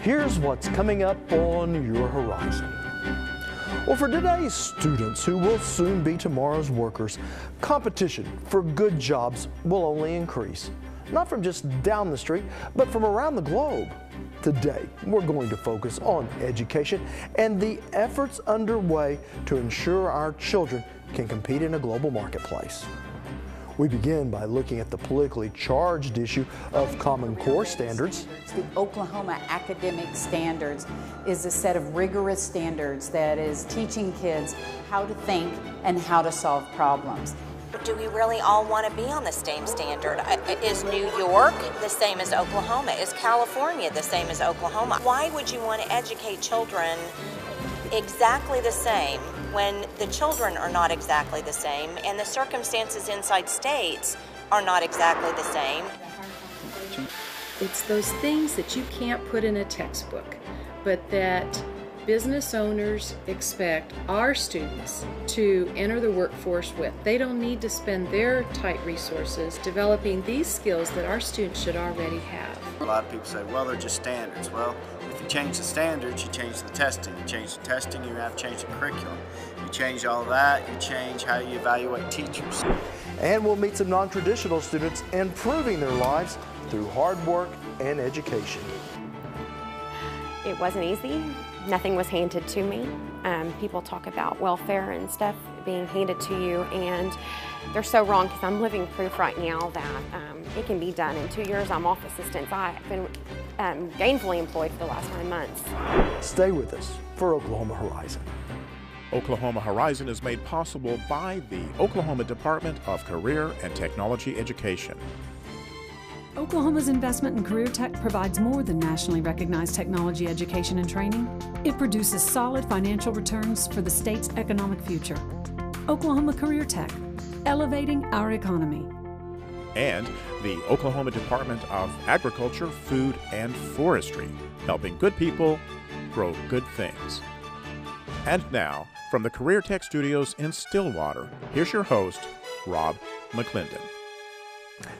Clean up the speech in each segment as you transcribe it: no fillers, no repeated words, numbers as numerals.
Here's what's coming up on your horizon. Well, for today's students who will soon be tomorrow's workers, competition for good jobs will only increase. Not from just down the street, but from around the globe. Today, we're going to focus on education and the efforts underway to ensure our children can compete in a global marketplace. We begin by looking at the politically charged issue of Common Core standards. The Oklahoma Academic Standards is a set of rigorous standards that is teaching kids how to think and how to solve problems. Do we really all want to be on the same standard? Is New York the same as Oklahoma? Is California the same as Oklahoma? Why would you want to educate children exactly the same when the children are not exactly the same and the circumstances inside states are not exactly the same? It's those things that you can't put in a textbook, but that business owners expect our students to enter the workforce with. They don't need to spend their tight resources developing these skills that our students should already have. A lot of people say, well, they're just standards. Well, if you change the standards, you change the testing. You change the testing, you have to change the curriculum. You change all that, you change how you evaluate teachers. And we'll meet some non-traditional students improving their lives through hard work and education. It wasn't easy. Nothing was handed to me. People talk about welfare and stuff being handed to you, and they're so wrong because I'm living proof right now that it can be done. In 2 years, I'm off assistance. I've been gainfully employed for the last 9 months. Stay with us for Oklahoma Horizon. Oklahoma Horizon is made possible by the Oklahoma Department of Career and Technology Education. Oklahoma's investment in career tech provides more than nationally recognized technology education and training. It produces solid financial returns for the state's economic future. Oklahoma Career Tech, elevating our economy. And the Oklahoma Department of Agriculture, Food, and Forestry, helping good people grow good things. And now, from the Career Tech Studios in Stillwater, here's your host, Rob McClendon.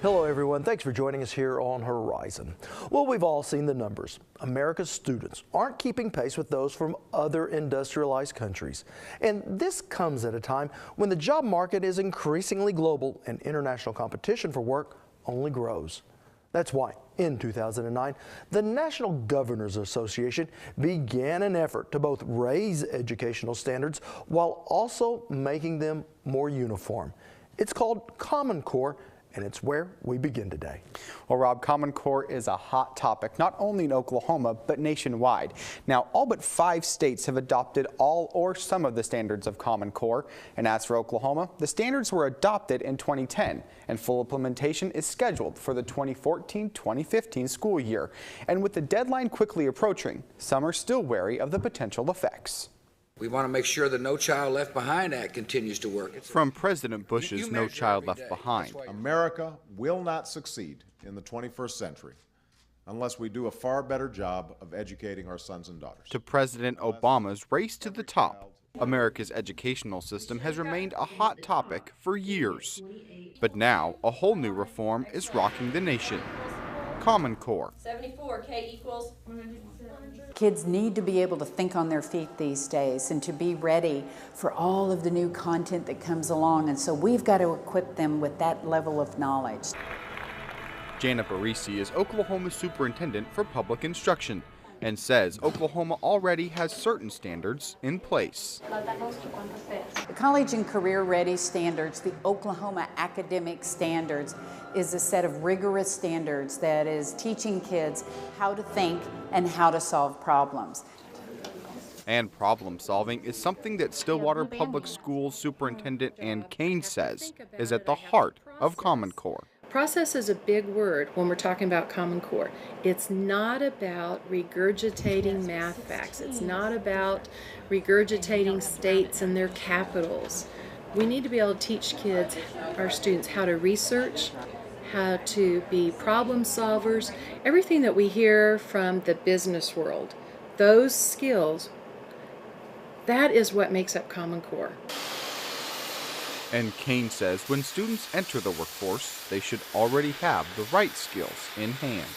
Hello everyone, thanks for joining us here on Horizon. Well, we've all seen the numbers. America's students aren't keeping pace with those from other industrialized countries. And this comes at a time when the job market is increasingly global and international competition for work only grows. That's why, in 2009, the National Governors Association began an effort to both raise educational standards while also making them more uniform. It's called Common Core, and it's where we begin today. Well, Rob, Common Core is a hot topic, not only in Oklahoma, but nationwide. Now, all but 5 states have adopted all or some of the standards of Common Core. And as for Oklahoma, the standards were adopted in 2010, and full implementation is scheduled for the 2014-2015 school year. And with the deadline quickly approaching, some are still wary of the potential effects. We want to make sure the No Child Left Behind Act continues to work. From President Bush's No Child Left Behind. America will not succeed in the 21st century unless we do a far better job of educating our sons and daughters. To President Obama's race to the top, America's educational system has remained a hot topic for years. But now, a whole new reform is rocking the nation. Common Core. 74, K equals. Kids need to be able to think on their feet these days and to be ready for all of the new content that comes along, and so we've got to equip them with that level of knowledge. Jana Barisi is Oklahoma's Superintendent for Public Instruction and says Oklahoma already has certain standards in place. The College and Career Ready Standards, the Oklahoma Academic Standards, is a set of rigorous standards that is teaching kids how to think and how to solve problems. And problem solving is something that Stillwater Public Schools Superintendent Ann Kane says is at the heart of Common Core. Process is a big word when we're talking about Common Core. It's not about regurgitating math facts. It's not about regurgitating states and their capitals. We need to be able to teach kids, our students, how to research, how to be problem solvers, everything that we hear from the business world. Those skills, that is what makes up Common Core. And Kane says when students enter the workforce, they should already have the right skills in hand.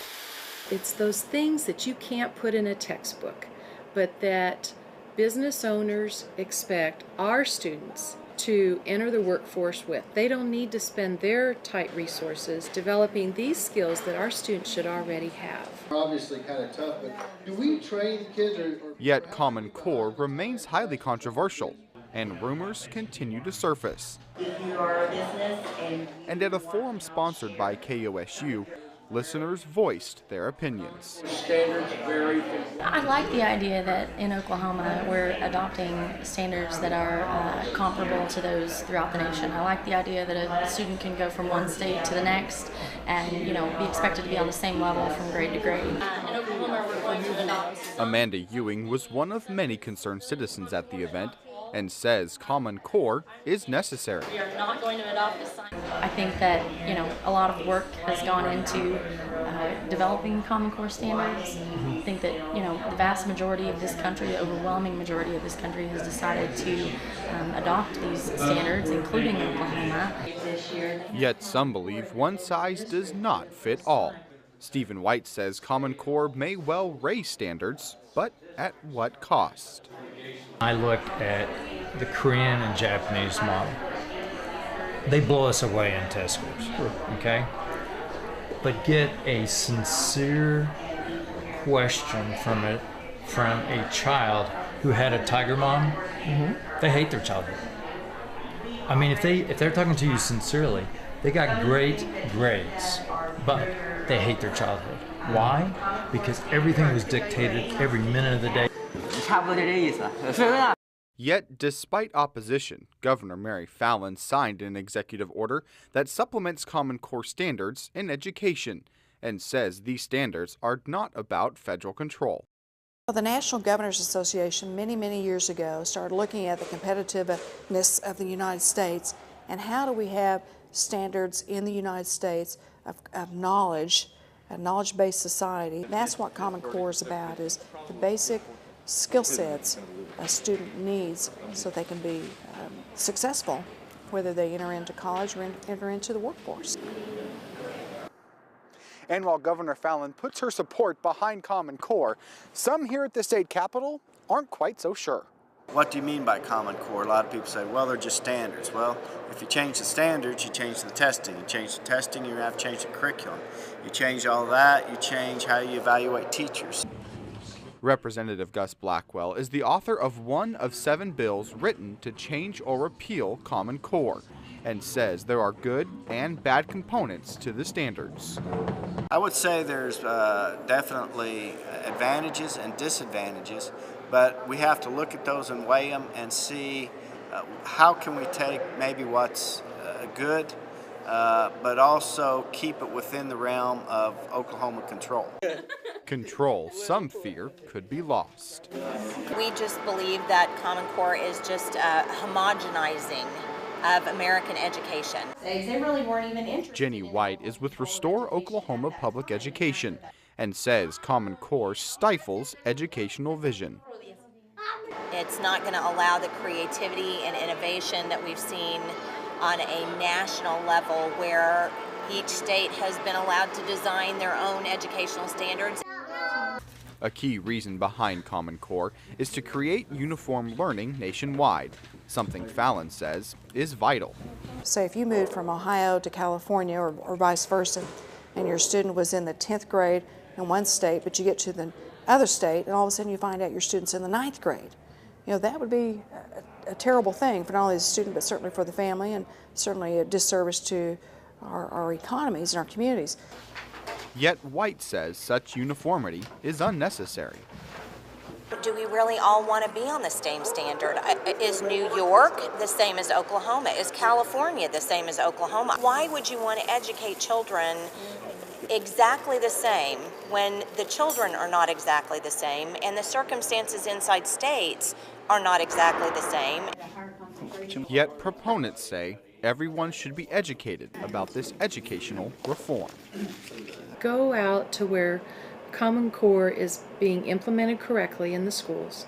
It's those things that you can't put in a textbook, but that business owners expect our students to enter the workforce with. They don't need to spend their tight resources developing these skills that our students should already have. Obviously kind of tough, but do we train kids or Yet Common Core remains highly controversial, and rumors continue to surface. If you are a business And at a forum sponsored by KOSU, listeners voiced their opinions. standards vary from I like the idea that in Oklahoma we're adopting standards that are comparable to those throughout the nation. I like the idea that a student can go from one state to the next and be expected to be on the same level from grade to grade. In Oklahoma we're going to adopt. Amanda Ewing was one of many concerned citizens at the event and says Common Core is necessary. We are not going to adopt this sign. I think that a lot of work has gone into developing Common Core standards. I think that the vast majority of this country, the overwhelming majority of this country, has decided to adopt these standards, including Oklahoma. Yet some believe one size does not fit all. Stephen White says Common Core may well raise standards, but at what cost? I looked at the Korean and Japanese model. They blow us away in test scores, okay? But get a sincere question from a child who had a tiger mom, they hate their childhood. I mean, if they're talking to you sincerely, they got great grades, but they hate their childhood. Why? Because everything was dictated every minute of the day. Yet, despite opposition, Governor Mary Fallin signed an executive order that supplements Common Core standards in education and says these standards are not about federal control. Well, the National Governors Association many years ago started looking at the competitiveness of the United States and how do we have standards in the United States of knowledge, a knowledge-based society. And that's what Common Core is about, is the basic skill sets a student needs so they can be successful, whether they enter into college or enter into the workforce. And while Governor Fallin puts her support behind Common Core, some here at the state capitol aren't quite so sure. What do you mean by Common Core? A lot of people say, well, they're just standards. Well, if you change the standards, you change the testing. You change the testing, you have to change the curriculum. You change all that, you change how you evaluate teachers. Representative Gus Blackwell is the author of one of 7 bills written to change or repeal Common Core and says there are good and bad components to the standards. I would say there's definitely advantages and disadvantages, but we have to look at those and weigh them and see how can we take maybe what's good, but also keep it within the realm of Oklahoma control. Control, some fear, could be lost. We just believe that Common Core is just homogenizing of American education. They really weren't even interested. Jenny White is with Restore Oklahoma Public Education and says Common Core stifles educational vision. It's not going to allow the creativity and innovation that we've seen on a national level where each state has been allowed to design their own educational standards. A key reason behind Common Core is to create uniform learning nationwide, something Fallin says is vital. Say if you moved from Ohio to California or vice versa, and your student was in the 10th grade in one state, but you get to the other state and all of a sudden you find out your student's in the 9th grade. That would be a terrible thing for not only the student but certainly for the family, and certainly a disservice to our economies and our communities. Yet White says such uniformity is unnecessary. Do we really all want to be on the same standard? Is New York the same as Oklahoma? Is California the same as Oklahoma? Why would you want to educate children exactly the same when the children are not exactly the same and the circumstances inside states are not exactly the same? Yet proponents say everyone should be educated about this educational reform. Go out to where Common Core is being implemented correctly in the schools.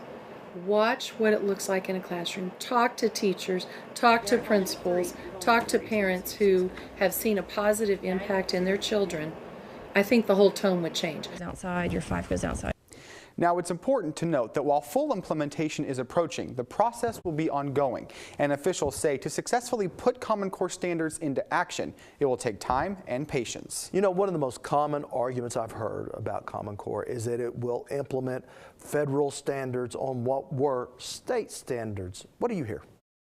Watch what it looks like in a classroom. Talk to teachers, talk to principals, talk to parents who have seen a positive impact in their children I think the whole tone would change. Outside, your 5 goes outside. Now, it's important to note that while full implementation is approaching, the process will be ongoing, and officials say to successfully put Common Core standards into action, it will take time and patience. You know, one of the most common arguments I've heard about Common Core is that it will implement federal standards on what were state standards. What do you hear?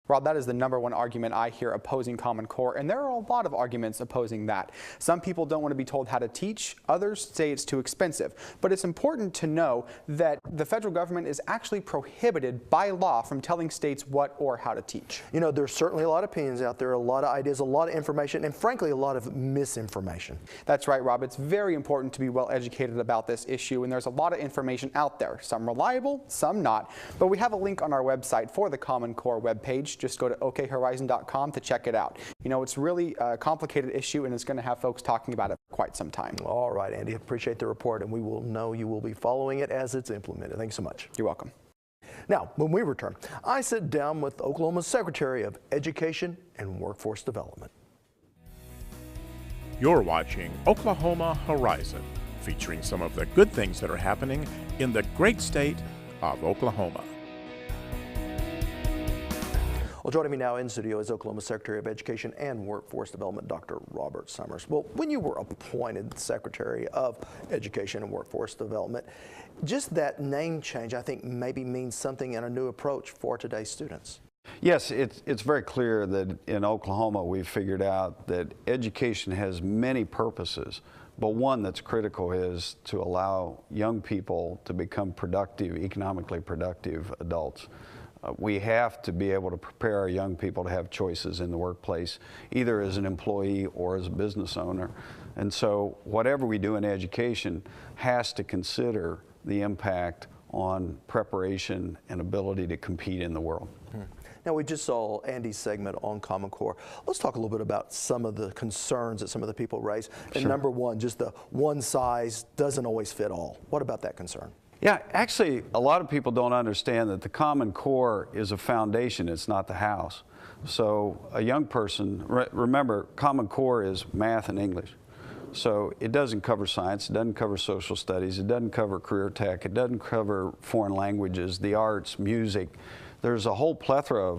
Rob, that is the #1 argument I hear opposing Common Core, and there are a lot of arguments opposing that. Some people don't want to be told how to teach, others say it's too expensive. But it's important to know that the federal government is actually prohibited by law from telling states what or how to teach. You know, there's certainly a lot of opinions out there, a lot of ideas, a lot of information, and frankly, a lot of misinformation. That's right, Rob. It's very important to be well educated about this issue, and there's a lot of information out there, some reliable, some not. But we have a link on our website for the Common Core webpage. Just go to okhorizon.com to check it out. You know, it's really a complicated issue, and it's going to have folks talking about it for quite some time. All right, Andy, appreciate the report, and we will know you will be following it as it's implemented. Thanks so much. You're welcome. Now, when we return, I sit down with Oklahoma's Secretary of Education and Workforce Development. You're watching Oklahoma Horizon, featuring some of the good things that are happening in the great state of Oklahoma. Well, joining me now in studio is Oklahoma Secretary of Education and Workforce Development, Dr. Robert Sommers. Well, when you were appointed Secretary of Education and Workforce Development, just that name change, I think, maybe means something and a new approach for today's students. Yes, it's very clear that in Oklahoma we've figured out that education has many purposes, but one that's critical is to allow young people to become productive, economically productive adults. We have to be able to prepare our young people to have choices in the workplace, either as an employee or as a business owner. And so whatever we do in education has to consider the impact on preparation and ability to compete in the world. Now, we just saw Andy's segment on Common Core. Let's talk a little bit about some of the concerns that some of the people raise. And Sure. #1, just the one size doesn't always fit all. What about that concern? Yeah, actually, a lot of people don't understand that the Common Core is a foundation, it's not the house. So a young person, remember, Common Core is math and English. So it doesn't cover science, it doesn't cover social studies, it doesn't cover career tech, it doesn't cover foreign languages, the arts, music. There's a whole plethora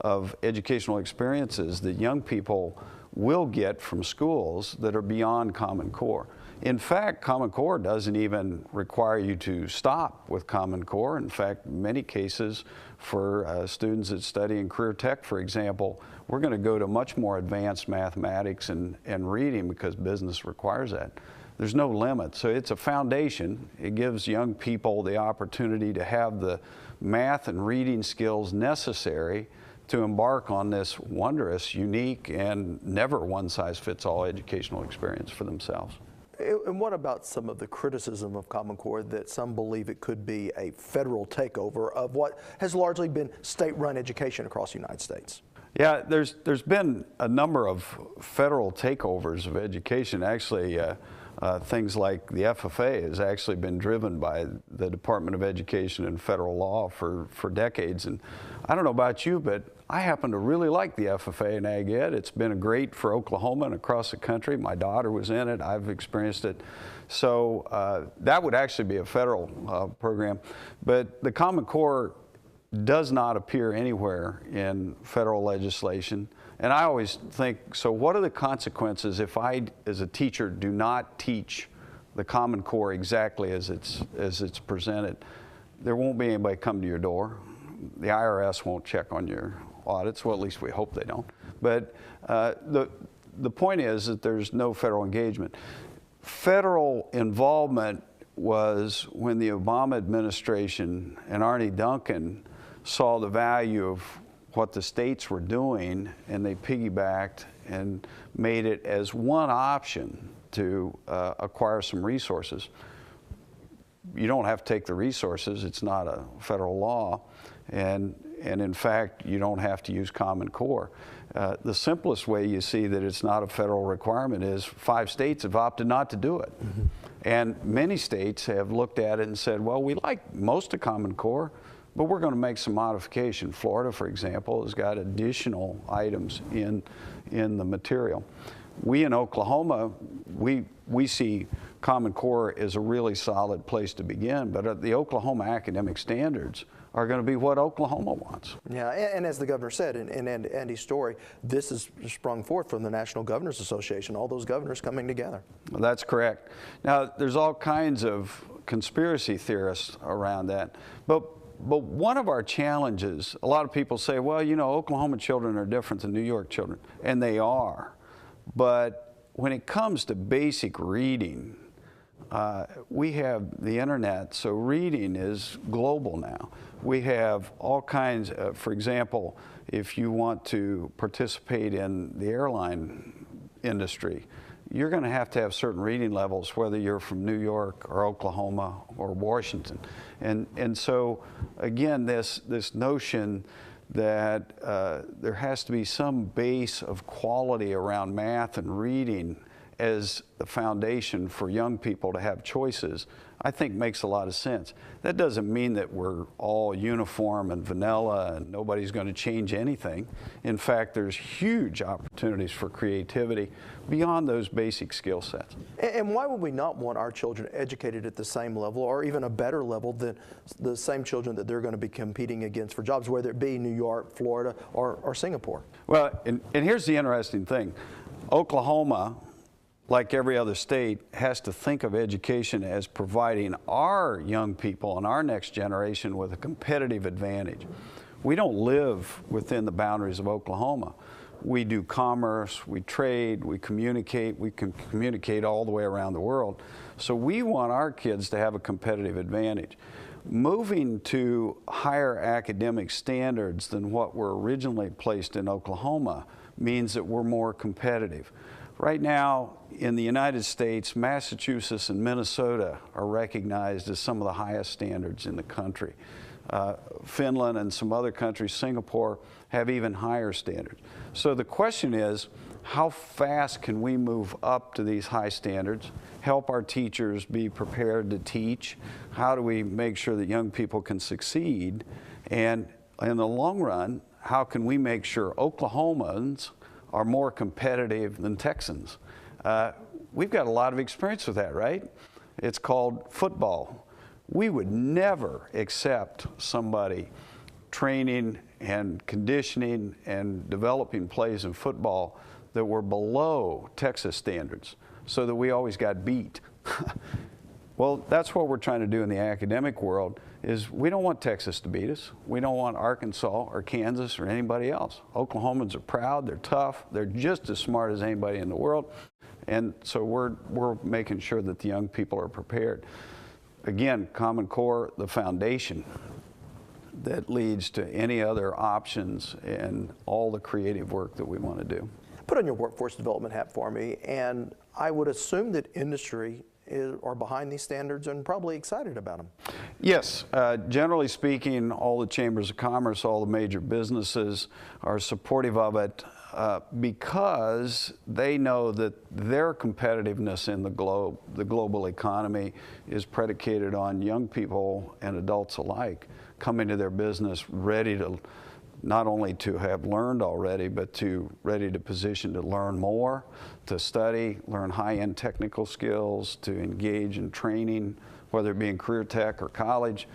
of educational experiences that young people will get from schools that are beyond Common Core. In fact, Common Core doesn't even require you to stop with Common Core. In fact, in many cases for students that study in career tech, for example, we're going to go to much more advanced mathematics and reading because business requires that. There's no limit. So it's a foundation. It gives young people the opportunity to have the math and reading skills necessary to embark on this wondrous, unique, and never one-size-fits-all educational experience for themselves. And what about some of the criticism of Common Core that some believe it could be a federal takeover of what has largely been state-run education across the United States? Yeah, there's been a number of federal takeovers of education. Actually, things like the FFA has actually been driven by the Department of Education and federal law for decades. And I don't know about you, but I happen to really like the FFA and Ag Ed. It's been great for Oklahoma and across the country. My daughter was in it. I've experienced it. So that would actually be a federal program. But the Common Core does not appear anywhere in federal legislation. And I always think, so what are the consequences if I, as a teacher, do not teach the Common Core exactly as it's presented? There won't be anybody come to your door. The IRS won't check on your audits. Well, at least we hope they don't. But the point is that there's no federal engagement. Federal involvement was when the Obama administration and Arne Duncan saw the value of what the states were doing, and they piggybacked and made it as one option to acquire some resources. You don't have to take the resources. It's not a federal law. And in fact, you don't have to use Common Core. The simplest way you see that it's not a federal requirement is 5 states have opted not to do it. Mm-hmm. And many states have looked at it and said, well, we like most of Common Core, but we're going to make some modification. Florida, for example, has got additional items in the material. We in Oklahoma, we see Common Core is a really solid place to begin, but the Oklahoma academic standards are going to be what Oklahoma wants. Yeah, and as the governor said in Andy's story, this is sprung forth from the National Governors Association, all those governors coming together. Well, that's correct. Now, there's all kinds of conspiracy theorists around that, but one of our challenges, a lot of people say, well, you know, Oklahoma children are different than New York children, and they are, but when it comes to basic reading, we have the internet, so reading is global now. We have all kinds, for example, if you want to participate in the airline industry, you're going to have certain reading levels, whether you're from New York or Oklahoma or Washington. And so, again, this notion that there has to be some base of quality around math and reading as the foundation for young people to have choices, I think makes a lot of sense. That doesn't mean that we're all uniform and vanilla and nobody's going to change anything. In fact, there's huge opportunities for creativity beyond those basic skill sets. And why would we not want our children educated at the same level or even a better level than the same children that they're going to be competing against for jobs, whether it be New York, Florida, or Singapore? Well, and here's the interesting thing. Oklahoma, like every other state, has to think of education as providing our young people and our next generation with a competitive advantage. We don't live within the boundaries of Oklahoma. We do commerce, we trade, we can communicate all the way around the world. So we want our kids to have a competitive advantage. Moving to higher academic standards than what were originally placed in Oklahoma means that we're more competitive. Right now, in the United States, Massachusetts and Minnesota are recognized as some of the highest standards in the country. Finland and some other countries, Singapore, have even higher standards. So the question is, how fast can we move up to these high standards, help our teachers be prepared to teach? How do we make sure that young people can succeed? And in the long run, how can we make sure Oklahomans are more competitive than Texans? We've got a lot of experience with that, right? It's called football. We would never accept somebody training and conditioning and developing plays in football that were below Texas standards, so that we always got beat. Well, that's what we're trying to do in the academic world, is we don't want Texas to beat us. We don't want Arkansas or Kansas or anybody else. Oklahomans are proud, they're tough, they're just as smart as anybody in the world. And so we're making sure that the young people are prepared. Again, Common Core, the foundation that leads to any other options and all the creative work that we want to do. Put on your workforce development hat for me, and I would assume that industry are behind these standards and probably excited about them. Yes, generally speaking, all the chambers of commerce, all the major businesses are supportive of it because they know that their competitiveness in the global economy is predicated on young people and adults alike coming to their business ready to not only to have learned already, but ready to position to learn more, to study, learn high-end technical skills, to engage in training, whether it be in career tech or college.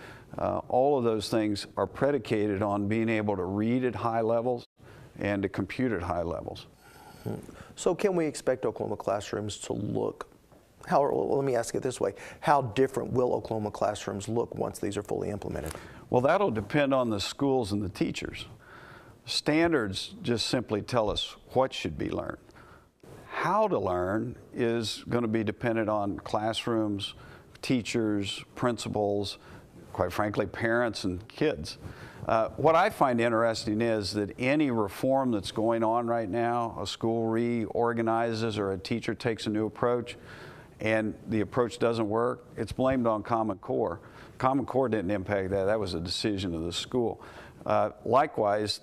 All of those things are predicated on being able to read at high levels and to compute at high levels. So can we expect Oklahoma classrooms to look, let me ask it this way, how different will Oklahoma classrooms look once these are fully implemented? Well, that'll depend on the schools and the teachers. Standards just simply tell us what should be learned. How to learn is going to be dependent on classrooms, teachers, principals, quite frankly, parents and kids. What I find interesting is that any reform that's going on right now, a school reorganizes or a teacher takes a new approach and the approach doesn't work, it's blamed on Common Core. Common Core didn't impact that. That was a decision of the school. Likewise,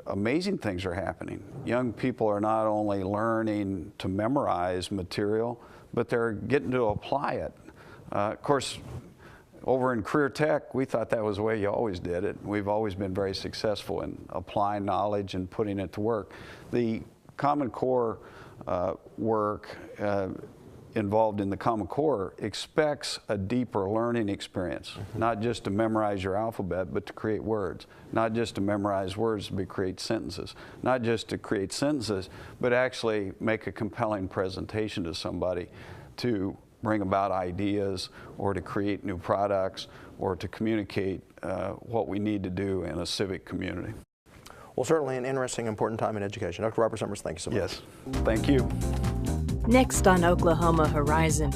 amazing things are happening. Young people are not only learning to memorize material, but they're getting to apply it. Of course, over in career tech, we thought that was the way you always did it. We've always been very successful in applying knowledge and putting it to work. The Common Core work involved in the Common Core expects a deeper learning experience, not just to memorize your alphabet, but to create words, not just to memorize words, but create sentences, not just to create sentences, but actually make a compelling presentation to somebody to bring about ideas or to create new products or to communicate what we need to do in a civic community. Well, certainly an interesting, important time in education. Dr. Robert Sommers, thank you so much. Yes, thank you. Next on Oklahoma Horizon,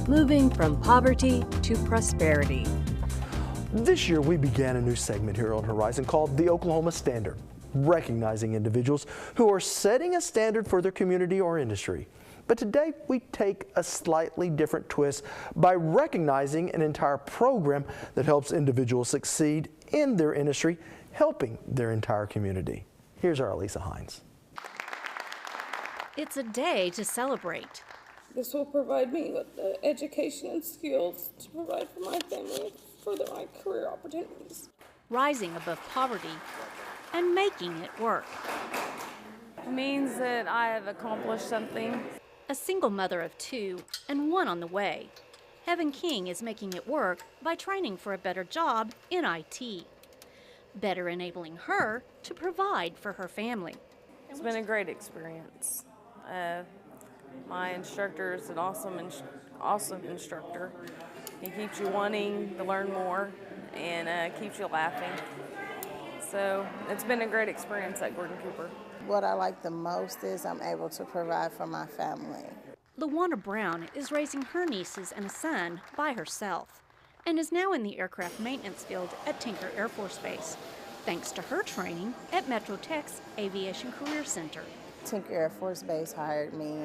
moving from poverty to prosperity. This year we began a new segment here on Horizon called the Oklahoma Standard, recognizing individuals who are setting a standard for their community or industry. But today we take a slightly different twist by recognizing an entire program that helps individuals succeed in their industry, helping their entire community. Here's our Lisa Hines. It's a day to celebrate. This will provide me with the education and skills to provide for my family for the right career opportunities. Rising above poverty and making it work. It means that I have accomplished something. A single mother of 2 and 1 on the way. Heaven King is making it work by training for a better job in IT. Better enabling her to provide for her family. It's been a great experience. My instructor is an awesome instructor. He keeps you wanting to learn more and keeps you laughing. So it's been a great experience at Gordon Cooper. What I like the most is I'm able to provide for my family. Lawauna Brown is raising her nieces and a son by herself and is now in the aircraft maintenance field at Tinker Air Force Base, thanks to her training at Metro Tech's Aviation Career Center. Tinker Air Force Base hired me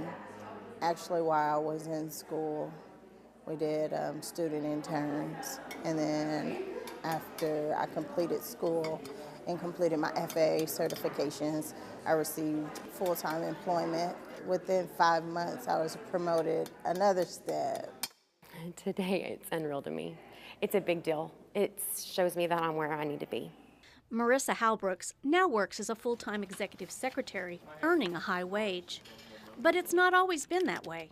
actually while I was in school. We did student interns, and then after I completed school and completed my FAA certifications, I received full-time employment. Within 5 months, I was promoted another step. Today, it's unreal to me. It's a big deal. It shows me that I'm where I need to be. Marissa Halbrooks now works as a full-time executive secretary, earning a high wage. But it's not always been that way.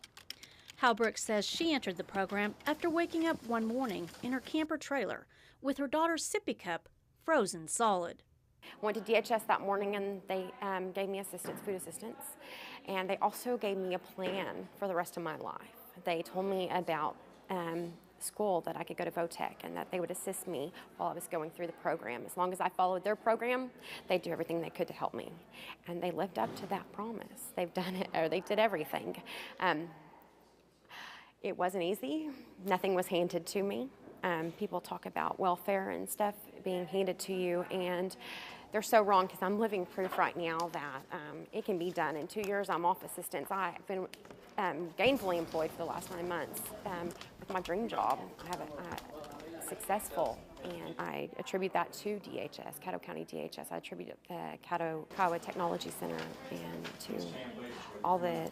Halbrooks says she entered the program after waking up one morning in her camper trailer with her daughter's sippy cup frozen solid. Went to DHS that morning and they gave me food assistance, and they also gave me a plan for the rest of my life. They told me about school, that I could go to VOTEC and that they would assist me while I was going through the program. As long as I followed their program, they'd do everything they could to help me. And they lived up to that promise. They've done it, or they did everything. It wasn't easy. Nothing was handed to me. People talk about welfare and stuff being handed to you, and they're so wrong, because I'm living proof right now that it can be done. In 2 years, I'm off assistance. I've been gainfully employed for the last 9 months with my dream job. I have a successful, and I attribute that to DHS, Caddo County DHS. I attribute it to Caddo Kiowa Technology Center and to all the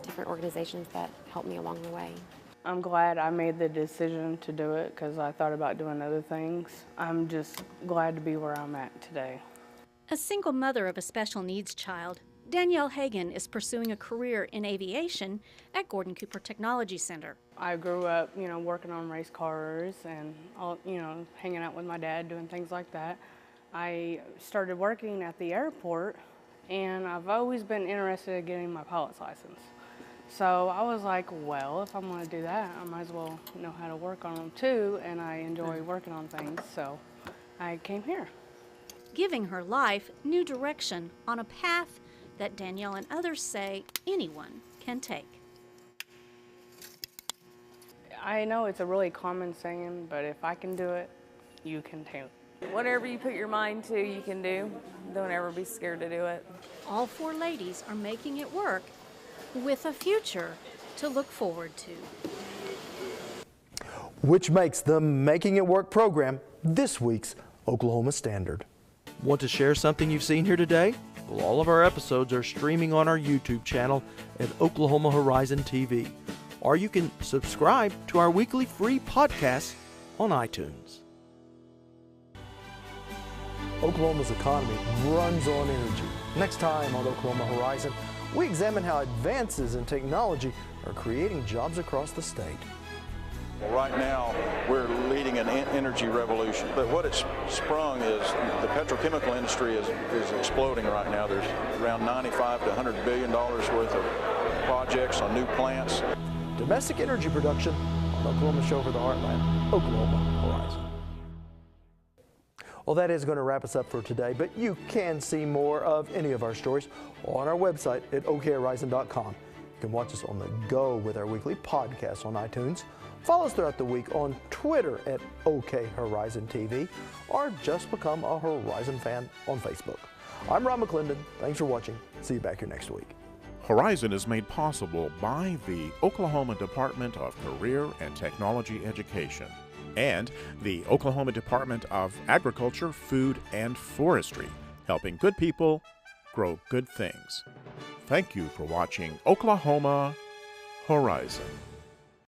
different organizations that helped me along the way. I'm glad I made the decision to do it because I thought about doing other things. I'm just glad to be where I'm at today. A single mother of a special needs child, Danielle Hagan is pursuing a career in aviation at Gordon Cooper Technology Center. I grew up, working on race cars and, hanging out with my dad, doing things like that. I started working at the airport, and I've always been interested in getting my pilot's license. So I was like, well, if I'm going to do that, I might as well know how to work on them too, and I enjoy working on things, so I came here. Giving her life new direction on a path that Danielle and others say anyone can take. I know it's a really common saying, but if I can do it, you can too. Whatever you put your mind to, you can do. Don't ever be scared to do it. All 4 ladies are making it work with a future to look forward to. Which makes the Making It Work program this week's Oklahoma Standard. Want to share something you've seen here today? Well, all of our episodes are streaming on our YouTube channel at Oklahoma Horizon TV, or you can subscribe to our weekly free podcasts on iTunes. Oklahoma's economy runs on energy. Next time on Oklahoma Horizon, we examine how advances in technology are creating jobs across the state. Well, right now, we're leading an energy revolution, but what it's sprung is the petrochemical industry is exploding right now. There's around $95 to $100 billion worth of projects on new plants. Domestic energy production on Oklahoma Show for the Heartland, Oklahoma Horizon. Well, that is going to wrap us up for today, but you can see more of any of our stories on our website at okhorizon.com. You can watch us on the go with our weekly podcast on iTunes. Follow us throughout the week on Twitter at OKHorizonTV, or just become a Horizon fan on Facebook. I'm Ron McClendon. Thanks for watching. See you back here next week. Horizon is made possible by the Oklahoma Department of Career and Technology Education and the Oklahoma Department of Agriculture, Food, and Forestry, helping good people grow good things. Thank you for watching Oklahoma Horizon.